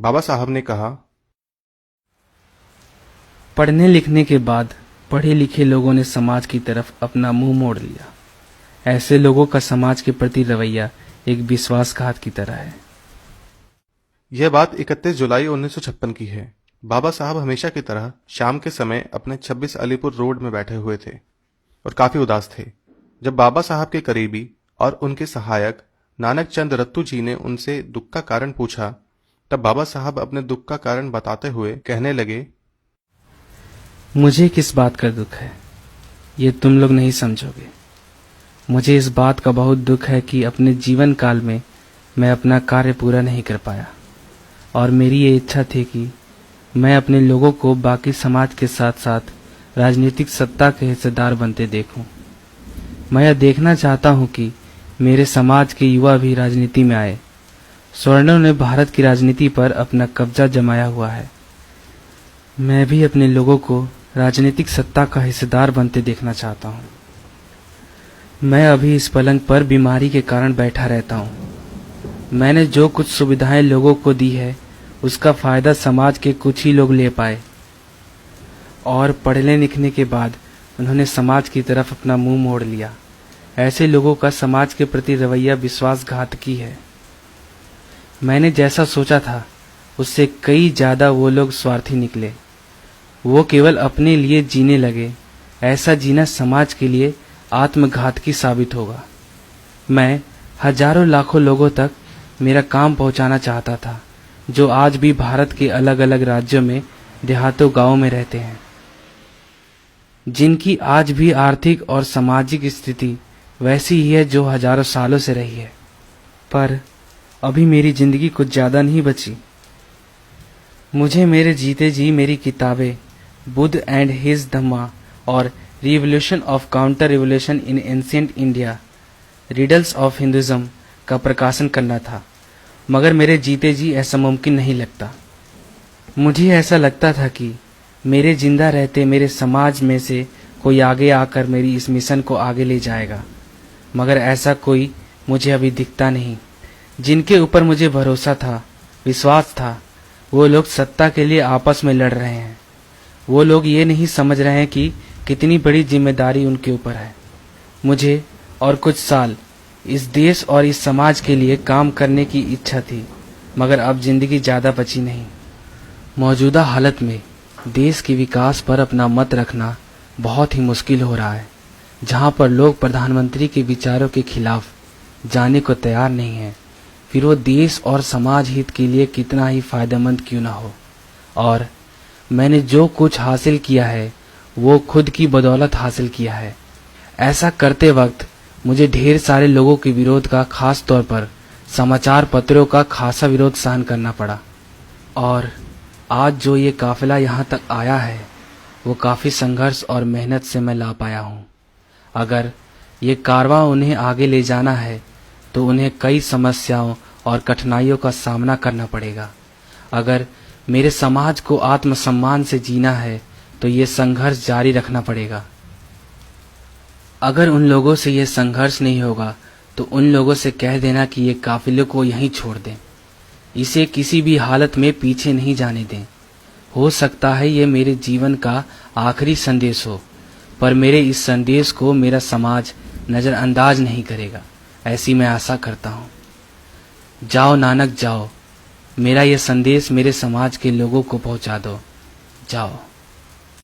बाबा साहब ने कहा, पढ़ने लिखने के बाद पढ़े लिखे लोगों ने समाज की तरफ अपना मुंह मोड़ लिया। ऐसे लोगों का समाज के प्रति रवैया एक विश्वासघात की तरह है। यह बात 31 जुलाई 1956 की है। बाबा साहब हमेशा की तरह शाम के समय अपने 26 अलीपुर रोड में बैठे हुए थे और काफी उदास थे। जब बाबा साहब के करीबी और उनके सहायक नानक चंद रत्तू जी ने उनसे दुख का कारण पूछा, तब बाबा साहब अपने दुख का कारण बताते हुए कहने लगे, मुझे किस बात का दुख है ये तुम लोग नहीं समझोगे। मुझे इस बात का बहुत दुख है कि अपने जीवन काल में मैं अपना कार्य पूरा नहीं कर पाया और मेरी ये इच्छा थी कि मैं अपने लोगों को बाकी समाज के साथ साथ राजनीतिक सत्ता के हिस्सेदार बनते देखूं। मैं यह देखना चाहता हूं कि मेरे समाज के युवा भी राजनीति में आए। स्वर्णों ने भारत की राजनीति पर अपना कब्जा जमाया हुआ है। मैं भी अपने लोगों को राजनीतिक सत्ता का हिस्सेदार बनते देखना चाहता हूं। मैं अभी इस पलंग पर बीमारी के कारण बैठा रहता हूं। मैंने जो कुछ सुविधाएं लोगों को दी है उसका फायदा समाज के कुछ ही लोग ले पाए और पढ़ने लिखने के बाद उन्होंने समाज की तरफ अपना मुंह मोड़ लिया। ऐसे लोगों का समाज के प्रति रवैया विश्वासघातकी है। मैंने जैसा सोचा था उससे कई ज्यादा वो लोग स्वार्थी निकले। वो केवल अपने लिए जीने लगे। ऐसा जीना समाज के लिए आत्मघातकी साबित होगा। मैं हजारों लाखों लोगों तक मेरा काम पहुंचाना चाहता था जो आज भी भारत के अलग अलग राज्यों में देहातों गांवों में रहते हैं, जिनकी आज भी आर्थिक और सामाजिक स्थिति वैसी ही है जो हजारों सालों से रही है। पर अभी मेरी जिंदगी कुछ ज्यादा नहीं बची। मुझे मेरे जीते जी मेरी किताबें बुद्ध एंड हिज धम्मा और revolution of counter revolution in ancient India, riddles of Hinduism का प्रकाशन करना था, मगर मेरे जीते जी ऐसा मुमकिन नहीं लगता। मुझे ऐसा लगता था कि मेरे जिंदा रहते मेरे समाज में से कोई आगे आकर मेरी इस मिशन को आगे ले जाएगा, मगर ऐसा कोई मुझे अभी दिखता नहीं। जिनके ऊपर मुझे भरोसा था, विश्वास था, वो लोग सत्ता के लिए आपस में लड़ रहे हैं। वो लोग ये नहीं समझ रहे हैं कि कितनी बड़ी जिम्मेदारी उनके ऊपर है। मुझे और कुछ साल इस देश और इस समाज के लिए काम करने की इच्छा थी, मगर अब जिंदगी ज्यादा बची नहीं। मौजूदा हालत में देश के विकास पर अपना मत रखना बहुत ही मुश्किल हो रहा है, जहां पर लोग प्रधानमंत्री के विचारों के खिलाफ जाने को तैयार नहीं है, फिर वो देश और समाज हित के लिए कितना ही फायदेमंद क्यों ना हो। और मैंने जो कुछ हासिल किया है वो खुद की बदौलत हासिल किया है। ऐसा करते वक्त मुझे ढेर सारे लोगों के विरोध का, खास तौर पर समाचार पत्रों का खासा विरोध सहन करना पड़ा। और आज जो ये काफिला यहाँ तक आया है वो काफी संघर्ष और मेहनत से मैं ला पाया हूँ। अगर ये कारवां उन्हें आगे ले जाना है तो उन्हें कई समस्याओं और कठिनाइयों का सामना करना पड़ेगा। अगर मेरे समाज को आत्मसम्मान से जीना है तो ये संघर्ष जारी रखना पड़ेगा। अगर उन लोगों से ये संघर्ष नहीं होगा तो उन लोगों से कह देना कि ये काफिले को यहीं छोड़ दें, इसे किसी भी हालत में पीछे नहीं जाने दें। हो सकता है ये मेरे जीवन का आखिरी संदेश हो, पर मेरे इस संदेश को मेरा समाज नजरअंदाज नहीं करेगा, ऐसी मैं आशा करता हूँ। जाओ नानक जाओ, मेरा यह संदेश मेरे समाज के लोगों को पहुंचा दो। जाओ।